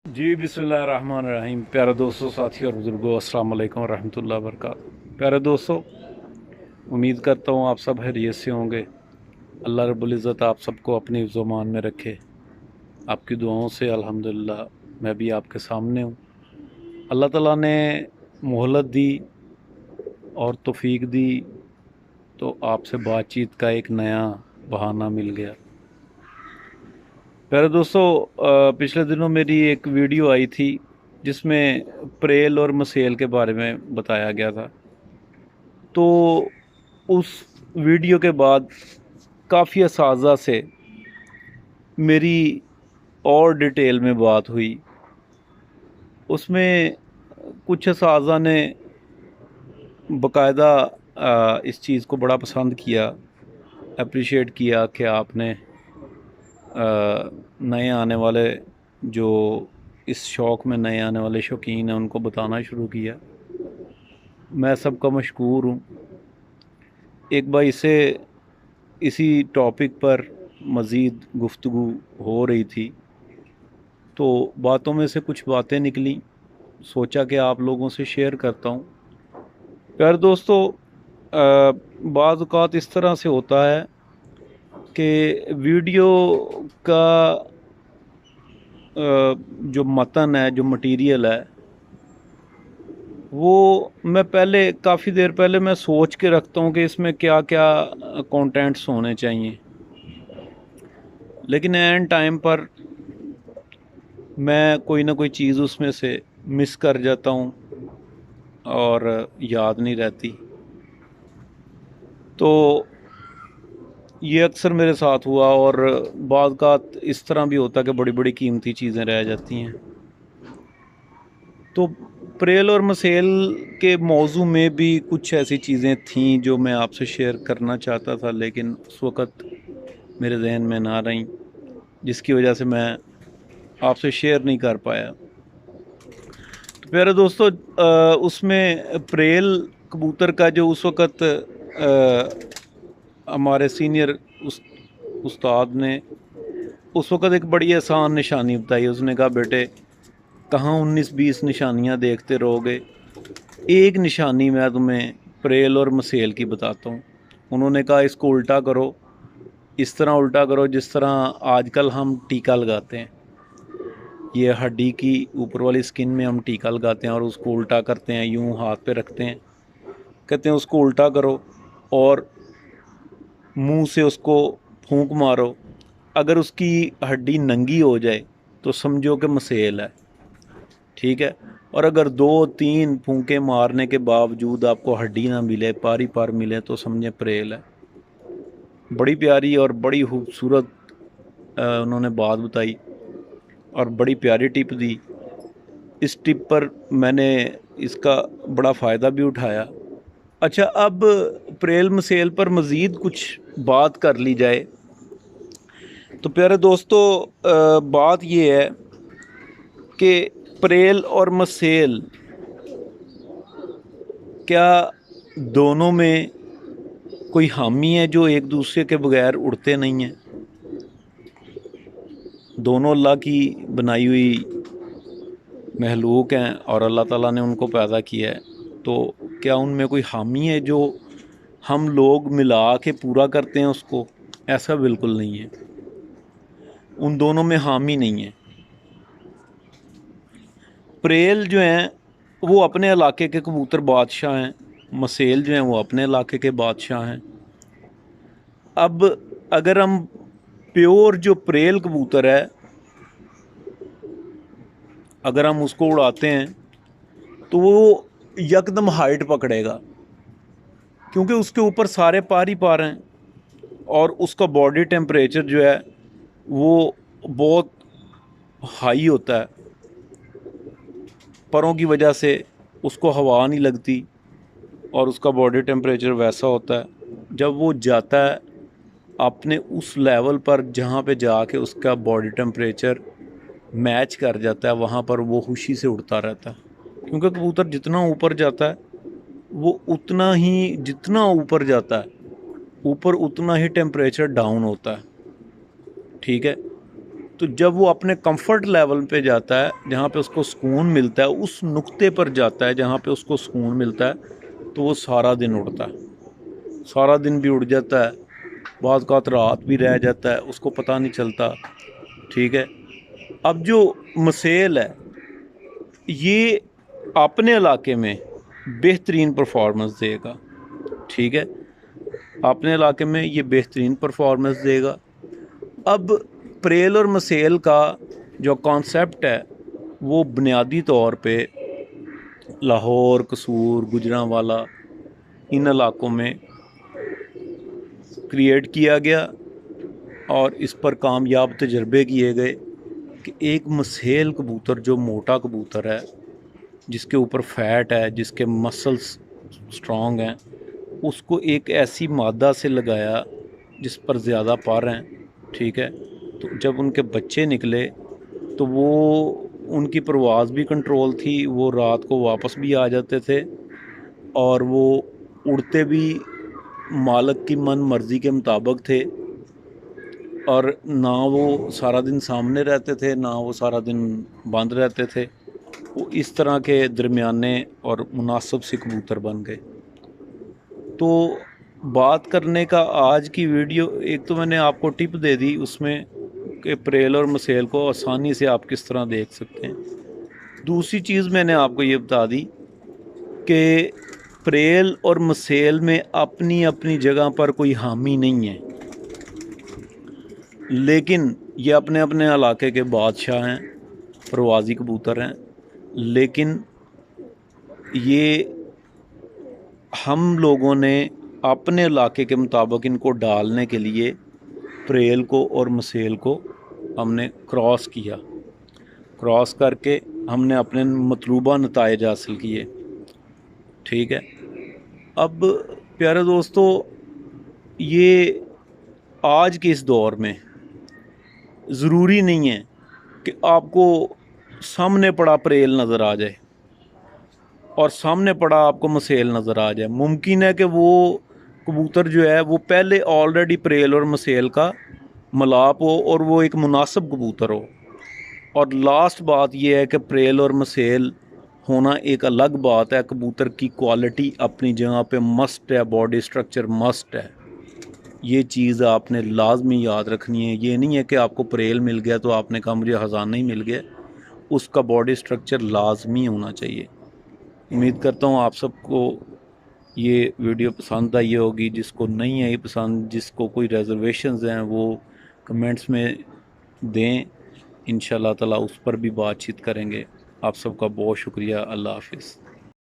जी बिस्मिल्लाहिर्रहमानिर्रहीम। प्यारे दोस्तों, साथियों और बुज़ुर्गों, अस्सलाम वालेकुम रहमतुल्लाहि व बरकातहू। प्यारे दोस्तों, उम्मीद करता हूँ आप सब खैरियत से होंगे। अल्लाह रब्बुल इज़्ज़त आप सबको अपनी ज़ुबान में रखे। आपकी दुआओं से अल्हम्दुलिल्लाह मैं भी आपके सामने हूँ। अल्लाह ताला ने मोहलत दी और तौफीक दी तो आपसे बातचीत का एक नया बहाना मिल गया। प्यारे दोस्तों, पिछले दिनों मेरी एक वीडियो आई थी जिसमें प्रेल और मसेल के बारे में बताया गया था। तो उस वीडियो के बाद काफ़ी असाज़ा से मेरी और डिटेल में बात हुई। उसमें कुछ असाज़ा ने बाकायदा इस चीज़ को बड़ा पसंद किया, अप्रिशिएट किया कि आपने नए आने वाले जो इस शौक़ में नए आने वाले शौकीन हैं उनको बताना शुरू किया। मैं सबका मशकूर हूँ। एक बार इसी टॉपिक पर मज़ीद गुफ्तगू हो रही थी तो बातों में से कुछ बातें निकली, सोचा कि आप लोगों से शेयर करता हूँ। प्यारे दोस्तों, बाज़ औक़ात इस तरह से होता है कि वीडियो का जो मतन है, जो मटीरियल है, वो मैं काफ़ी देर पहले मैं सोच के रखता हूँ कि इसमें क्या क्या कंटेंट्स होने चाहिए, लेकिन एन टाइम पर मैं कोई ना कोई चीज़ उसमें से मिस कर जाता हूँ और याद नहीं रहती। तो ये अक्सर मेरे साथ हुआ और बाद का इस तरह भी होता है कि बड़ी बड़ी कीमती चीज़ें रह जाती हैं। तो प्रेल और मसेल के मौजू में भी कुछ ऐसी चीज़ें थीं जो मैं आपसे शेयर करना चाहता था, लेकिन उस वक़्त मेरे जहन में ना रहीं, जिसकी वजह से मैं आपसे शेयर नहीं कर पाया। तो प्यारे दोस्तों, उसमें प्रेल कबूतर का जो उस वक़्त हमारे सीनियर उस्ताद ने उस वक़्त एक बड़ी आसान निशानी बताई। उसने कहा, बेटे कहाँ 19-20 निशानियाँ देखते रहोगे, एक निशानी मैं तुम्हें प्रेल और मसेल की बताता हूँ। उन्होंने कहा, इसको उल्टा करो, इस तरह उल्टा करो जिस तरह आजकल हम टीका लगाते हैं। ये हड्डी की ऊपर वाली स्किन में हम टीका लगाते हैं और उसको उल्टा करते हैं, यूं हाथ पे रखते हैं, कहते हैं उसको उल्टा करो और मुंह से उसको फूंक मारो। अगर उसकी हड्डी नंगी हो जाए तो समझो कि मसेल है, ठीक है। और अगर 2-3 फूंके मारने के बावजूद आपको हड्डी ना मिले, पारी पार मिले, तो समझे प्रेल है। बड़ी प्यारी और बड़ी खूबसूरत उन्होंने बात बताई और बड़ी प्यारी टिप दी। इस टिप पर मैंने इसका बड़ा फ़ायदा भी उठाया। अच्छा, अब प्रेल मसेल पर मज़ीद कुछ बात कर ली जाए तो प्यारे दोस्तों, बात ये है कि प्रेल और मसेल क्या दोनों में कोई हामी है जो एक दूसरे के बगैर उड़ते नहीं हैं? दोनों अल्लाह की बनाई हुई महलूक हैं और अल्लाह ताला ने उनको पैदा किया है, तो क्या उनमें कोई हामी है जो हम लोग मिला के पूरा करते हैं उसको? ऐसा बिल्कुल नहीं है। उन दोनों में हामी नहीं है। प्रेल जो हैं वो अपने इलाके के कबूतर बादशाह हैं, मसेल जो हैं वो अपने इलाके के बादशाह हैं। अब अगर हम प्योर जो प्रेल कबूतर है, अगर हम उसको उड़ाते हैं तो वो यकदम हाइट पकड़ेगा, क्योंकि उसके ऊपर सारे पार ही पार हैं और उसका बॉडी टेम्परेचर जो है वो बहुत हाई होता है। परों की वजह से उसको हवा नहीं लगती और उसका बॉडी टेम्परेचर वैसा होता है। जब वो जाता है अपने उस लेवल पर जहाँ पे जाके उसका बॉडी टेम्परेचर मैच कर जाता है, वहाँ पर वो खुशी से उड़ता रहता है। क्योंकि कबूतर जितना ऊपर जाता है वो उतना ही, जितना ऊपर जाता है ऊपर उतना ही टेम्परेचर डाउन होता है, ठीक है। تو جب وہ اپنے کمفرٹ لیول پہ جاتا ہے جہاں پہ اس کو سکون ملتا ہے، اس نقطے پر جاتا ہے جہاں پہ اس کو سکون ملتا ہے، تو وہ سارا دن اڑتا ہے، سارا دن بھی اڑ جاتا ہے، بعض اوقات رات بھی رہ جاتا ہے، اس کو پتہ نہیں چلتا، ٹھیک ہے۔ اب جو مسیل ہے یہ اپنے علاقے میں بہترین پرفارمنس دے گا، ٹھیک ہے، اپنے علاقے میں یہ بہترین پرفارمنس دے گا۔ اب پریل اور مسیل کا جو کانسیپٹ ہے وہ بنیادی طور پہ لاہور، قصور، گجرانوالہ ان علاقوں میں کریٹ کیا گیا اور اس پر کامیاب تجربے کیے گئے کہ ایک مسیل کبوتر جو موٹا کبوتر ہے، جس کے اوپر فیٹ ہے، جس کے مسلس سٹرونگ ہیں، اس کو ایک ایسی مادہ سے لگایا جس پر زیادہ پر ہیں، ٹھیک ہے، تو جب ان کے بچے نکلے تو وہ ان کی پرواز بھی کنٹرول تھی، وہ رات کو واپس بھی آ جاتے تھے اور وہ اڑتے بھی مالک کی من مرضی کے مطابق تھے، اور نہ وہ سارا دن سامنے رہتے تھے نہ وہ سارا دن بند رہتے تھے، وہ اس طرح کے درمیانے اور مناسب سے کبوتر بن گئے۔ تو بات کرنے کا آج کی ویڈیو، ایک تو میں نے آپ کو ٹپ دے دی اس میں کہ پریل اور مسیل کو آسانی سے آپ کس طرح دیکھ سکتے ہیں۔ دوسری چیز میں نے آپ کو یہ بتا دی کہ پریل اور مسیل میں اپنی اپنی جگہ پر کوئی حامی نہیں ہے، لیکن یہ اپنے اپنے علاقے کے بادشاہ ہیں، پروازی کبوتر ہیں، لیکن یہ ہم لوگوں نے اپنے علاقے کے مطابق ان کو ڈالنے کے لیے پریل کو اور مسیل کو ہم نے کراس کیا، کراس کر کے ہم نے اپنے مطلوبہ نتائج حاصل کیے، ٹھیک ہے۔ اب پیارے دوستو، یہ آج کے اس دور میں ضروری نہیں ہے کہ آپ کو سامنے پڑا پریل نظر آ جائے اور سامنے پڑا آپ کو مسیل نظر آ جائے۔ ممکن ہے کہ وہ کبوتر جو ہے وہ پہلے آلریڈی پریل اور مسیل کا ملاپ ہو اور وہ ایک مناسب کبوتر ہو، اور لاسٹ بات یہ ہے کہ پریل اور مسیل ہونا ایک الگ بات ہے، کبوتر کی کوالٹی اپنی جگہ پہ مسٹ ہے، باڈی سٹرکچر مسٹ ہے، یہ چیز آپ نے لازمی یاد رکھنی ہے۔ یہ نہیں ہے کہ آپ کو پریل مل گیا تو آپ نے کہا مجھے خزانہ ہی مل گیا، اس کا باڈی سٹرکچر لازمی ہونا چاہیے۔ امید کرتا ہوں آپ سب کو یہ ویڈیو پسند آئی ہوگی، جس کو نہیں آئی پسند، جس کو کوئی ریزرویشنز ہیں وہ کمنٹس میں دیں، انشاءاللہ تعالی اس پر بھی بات چیت کریں گے۔ آپ سب کا بہت شکریہ، اللہ حافظ۔